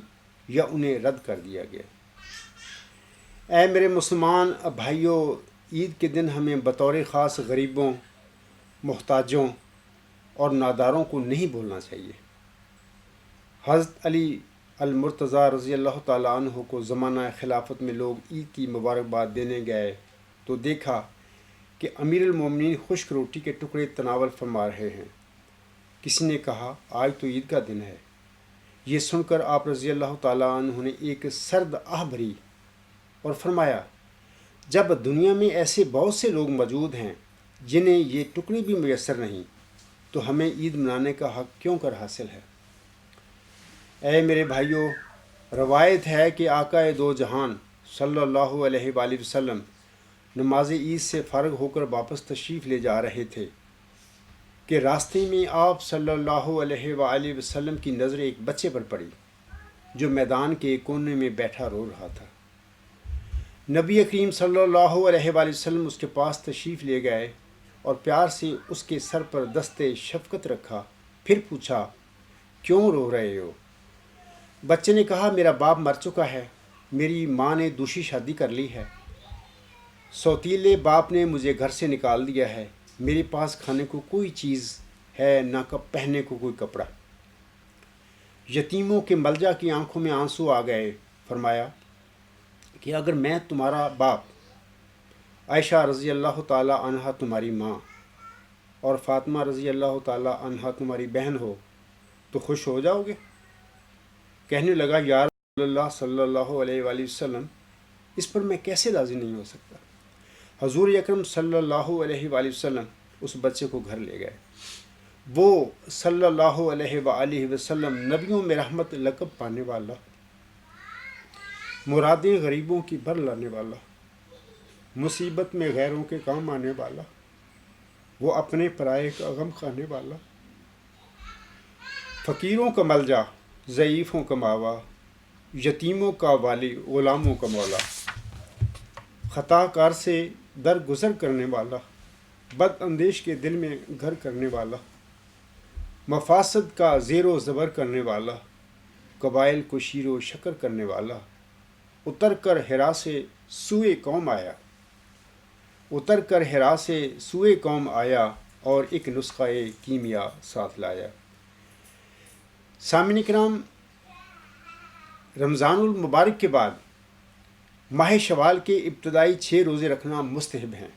یا انہیں رد کر دیا گیا۔ اے میرے مسلمان بھائیوں، عید کے دن ہمیں بطور خاص غریبوں، محتاجوں اور ناداروں کو نہیں بھولنا چاہیے۔ حضرت علی المرتضیٰ رضی اللہ تعالیٰ عنہ کو زمانہ خلافت میں لوگ عید کی مبارکباد دینے گئے تو دیکھا کہ امیر المومنین خشک روٹی کے ٹکڑے تناول فرما رہے ہیں۔ کسی نے کہا، آج تو عید کا دن ہے۔ یہ سن کر آپ رضی اللہ تعالیٰ عنہ نے ایک سرد آہ بھری اور فرمایا، جب دنیا میں ایسے بہت سے لوگ موجود ہیں جنہیں یہ ٹکڑے بھی میسر نہیں، تو ہمیں عید منانے کا حق کیوں کر حاصل ہے؟ اے میرے بھائیوں، روایت ہے کہ آقا دو جہان صلی اللہ علیہ وآلہ وسلم نماز عید سے فارغ ہو کر واپس تشریف لے جا رہے تھے کہ راستے میں آپ صلی اللہ علیہ وآلہ وسلم کی نظر ایک بچے پر پڑی جو میدان کے کونے میں بیٹھا رو رہا تھا۔ نبی کریم صلی اللہ علیہ وآلہ وسلم اس کے پاس تشریف لے گئے اور پیار سے اس کے سر پر دست شفقت رکھا، پھر پوچھا، کیوں رو رہے ہو؟ بچے نے کہا، میرا باپ مر چکا ہے، میری ماں نے دوسری شادی کر لی ہے، سوتیلے باپ نے مجھے گھر سے نکال دیا ہے، میرے پاس کھانے کو کوئی چیز ہے نہ پہننے کو کوئی کپڑا۔ یتیموں کے ملجا کی آنکھوں میں آنسو آ گئے۔ فرمایا کہ اگر میں تمہارا باپ، عائشہ رضی اللہ تعالیٰ عنہا تمہاری ماں اور فاطمہ رضی اللہ تعالیٰ عنہا تمہاری بہن ہو تو خوش ہو جاؤ گے؟ کہنے لگا، یا رسول اللہ صلی اللہ علیہ وآلہ وسلم، اس پر میں کیسے راضی نہیں ہو سکتا؟ حضور اکرم صلی اللہ علیہ وآلہ وسلم اس بچے کو گھر لے گئے۔ وہ صلی اللہ علیہ وآلہ وسلم نبیوں میں رحمت لقب پانے والا، مرادیں غریبوں کی بھر لانے والا، مصیبت میں غیروں کے کام آنے والا، وہ اپنے پرائے کا غم کھانے والا، فقیروں کا ملجا، ضعیفوں کا ماوا، یتیموں کا والی، غلاموں کا مولا، خطا کار سے درگزر کرنے والا، بد اندیش کے دل میں گھر کرنے والا، مفاسد کا زیر و زبر کرنے والا، قبائل کو شیر و شکر کرنے والا، اتر کر ہرا سے سوئے قوم آیا اور ایک نسخہ کیمیا ساتھ لایا۔ سامعین کرام، رمضان المبارک کے بعد ماہ شوال کے ابتدائی 6 روزے رکھنا مستحب ہیں،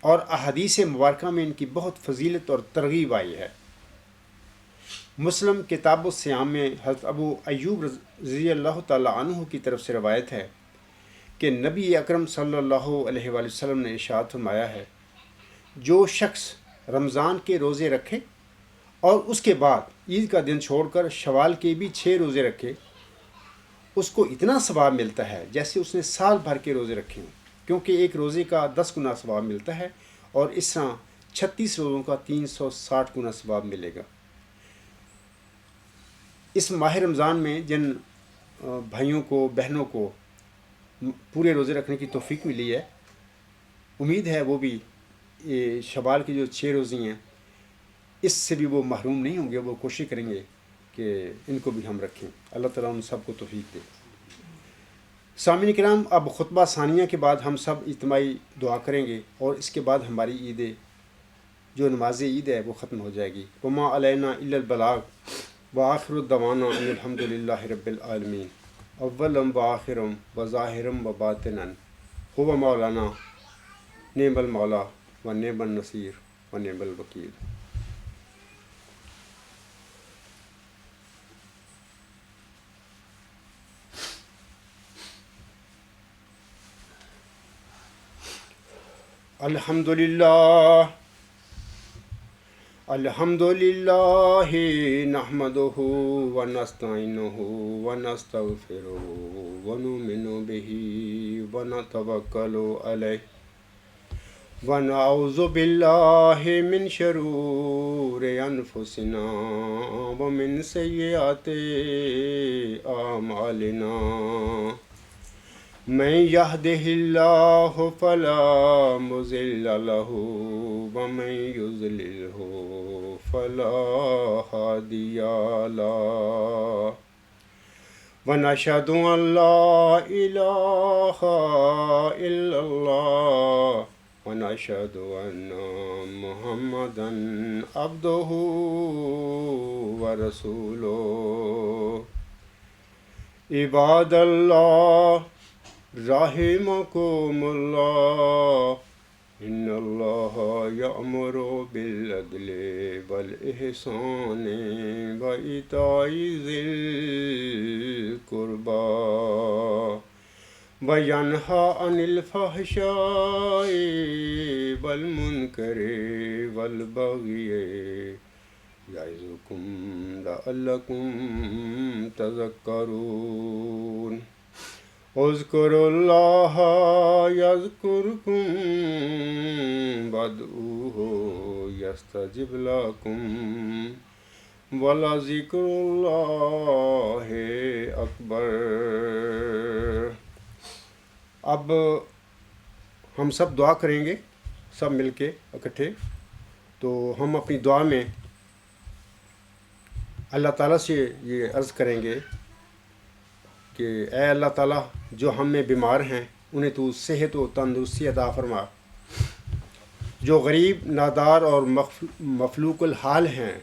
اور احادیث مبارکہ میں ان کی بہت فضیلت اور ترغیب آئی ہے۔ مسلم کتاب الصیام میں حضرت ابو ایوب رضی اللہ تعالیٰ عنہ کی طرف سے روایت ہے کہ نبی اکرم صلی اللہ علیہ وآلہ وسلم نے ارشاد فرمایا ہے، جو شخص رمضان کے روزے رکھے اور اس کے بعد عید کا دن چھوڑ کر شوال کے بھی 6 روزے رکھے، اس کو اتنا ثواب ملتا ہے جیسے اس نے سال بھر کے روزے رکھے ہوں، کیونکہ ایک روزے کا 10 گنا ثواب ملتا ہے، اور اس طرح 36 روزوں کا 360 گنا ثواب ملے گا۔ اس ماہ رمضان میں جن بھائیوں کو بہنوں کو پورے روزے رکھنے کی توفیق ملی ہے، امید ہے وہ بھی شوال کی جو 6 روزے ہیں اس سے بھی وہ محروم نہیں ہوں گے، وہ کوشش کریں گے کہ ان کو بھی ہم رکھیں۔ اللہ تعالیٰ ان سب کو توفیق دے۔ سامعین کرام، اب خطبہ ثانیہ کے بعد ہم سب اجتماعی دعا کریں گے، اور اس کے بعد ہماری عید جو نماز عید ہے وہ ختم ہو جائے گی۔ وما علینا الا البلاغ وآخر دعوانا ان الحمد للہ رب العالمین۔ اولم وآخرم وظاہرم وباطنا هو مولانا نعم المولا ونعم النصیر ونعم الوکیل۔ الحمد للہ الحمد للہ نحمدہ ونستعینہ ونستغفرہ ونؤمن بہ ونتوکل علیہ ونعوذ باللہ من شرور انفسنا ومن سیئات اعمالنا، من یہدہ اللہ فلا مضل لہ ومن یضللہ فلا ہادی لہ، ونشہد ان لا الہ الا اللہ ونشہد ان محمدا عبدہ ورسولہ۔ عباد اللہ رحمکم اللہ، ان اللہ یأمر بالعدل والاحسان وایتاء ذی القربی وینہی عن الفحشاء والمنکر والبغی یعظکم لعلکم تذکرون۔ اذکروا اللہ یذکرکم وادعوہ یستجب لکم ولذکر اللہ اکبر۔ اب ہم سب دعا کریں گے، سب مل کے اکٹھے۔ تو ہم اپنی دعا میں اللہ تعالیٰ سے یہ عرض کریں گے کہ اے اللہ تعالیٰ، جو ہم میں بیمار ہیں انہیں تو صحت و تندرستی عطا فرما، جو غریب نادار اور مفلوق الحال ہیں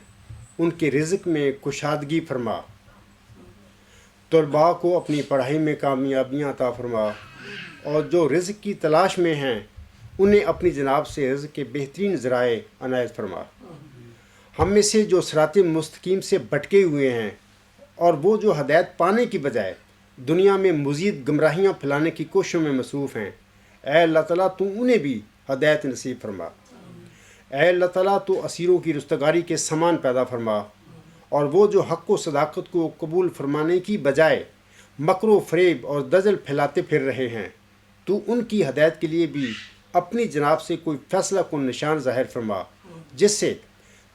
ان کے رزق میں کشادگی فرما، طلباء کو اپنی پڑھائی میں کامیابیاں عطا فرما، اور جو رزق کی تلاش میں ہیں انہیں اپنی جناب سے رزق کے بہترین ذرائع عنایت فرما۔ ہم میں سے جو صراط مستقیم سے بھٹکے ہوئے ہیں اور وہ جو ہدایت پانے کی بجائے دنیا میں مزید گمراہیاں پھیلانے کی کوششوں میں مصروف ہیں، اے اللہ تعالیٰ تو انہیں بھی ہدایت نصیب فرما۔ اے اللہ تعالیٰ تو اسیروں کی رستگاری کے سامان پیدا فرما، اور وہ جو حق و صداقت کو قبول فرمانے کی بجائے مکر و فریب اور دجل پھیلاتے پھر رہے ہیں، تو ان کی ہدایت کے لیے بھی اپنی جناب سے کوئی فیصلہ کن نشان ظاہر فرما، جس سے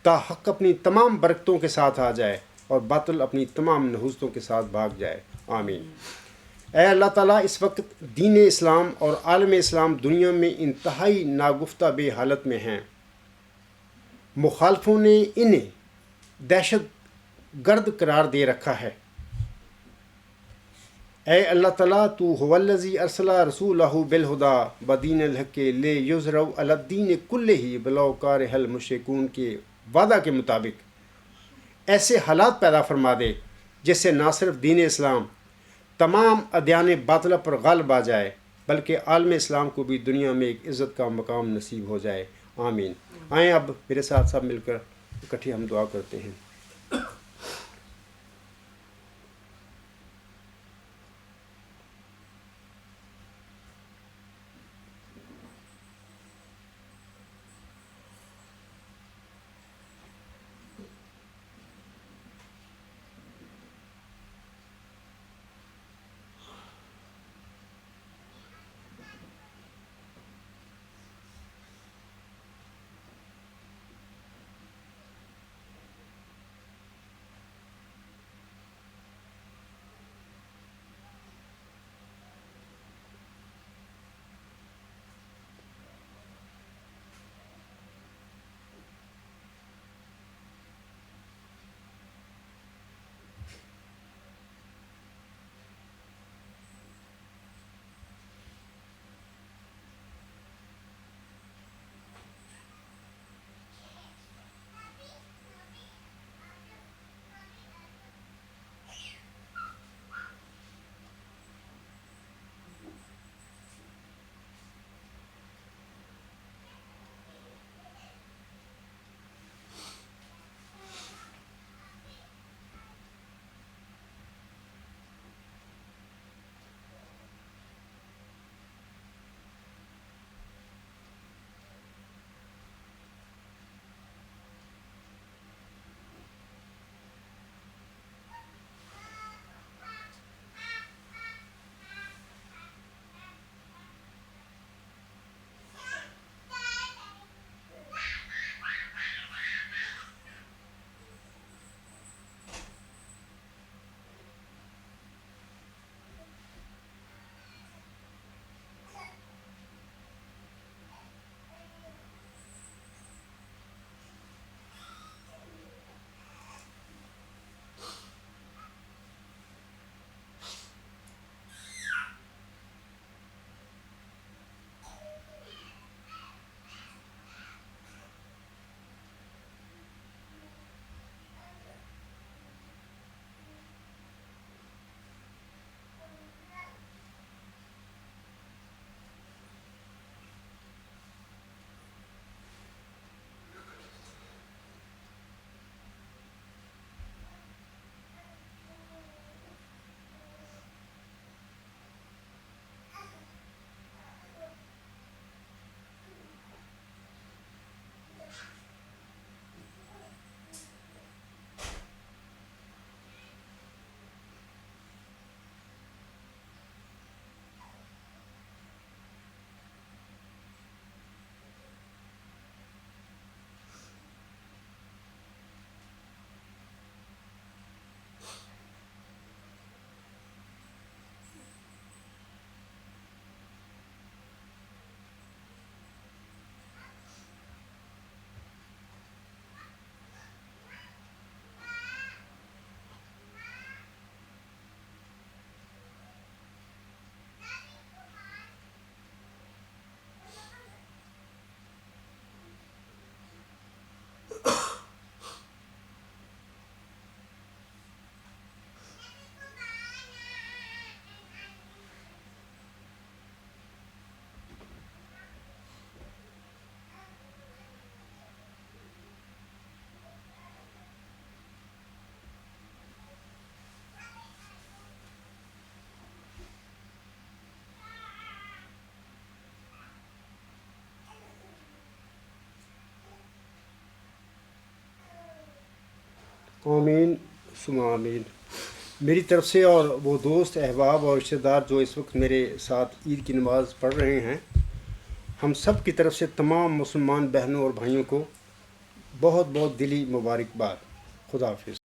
تا حق اپنی تمام برکتوں کے ساتھ آ جائے اور باطل اپنی تمام نحوستوں کے ساتھ بھاگ جائے۔ آمین۔ اے اللہ تعالیٰ، اس وقت دین اسلام اور عالم اسلام دنیا میں انتہائی ناگفتہ بے حالت میں ہیں۔ مخالفوں نے انہیں دہشت گرد قرار دے رکھا ہے۔ اے اللہ تعالیٰ، تو هو الذی ارسل رسولہ بالہدی ودین الحق لیظہرہ علی الدین کلہ ولو کرہ المشرکون کے وعدہ کے مطابق ایسے حالات پیدا فرما دے جس سے نہ صرف دین اسلام تمام ادیان باطلہ پر غالب آ جائے، بلکہ عالم اسلام کو بھی دنیا میں ایک عزت کا مقام نصیب ہو جائے۔ آمین۔ آئیں اب میرے ساتھ سب مل کر اکٹھے ہم دعا کرتے ہیں۔ آمین ثم آمین۔ میری طرف سے اور وہ دوست احباب اور رشتہ دار جو اس وقت میرے ساتھ عید کی نماز پڑھ رہے ہیں، ہم سب کی طرف سے تمام مسلمان بہنوں اور بھائیوں کو بہت بہت دلی مبارکباد۔ خدا حافظ۔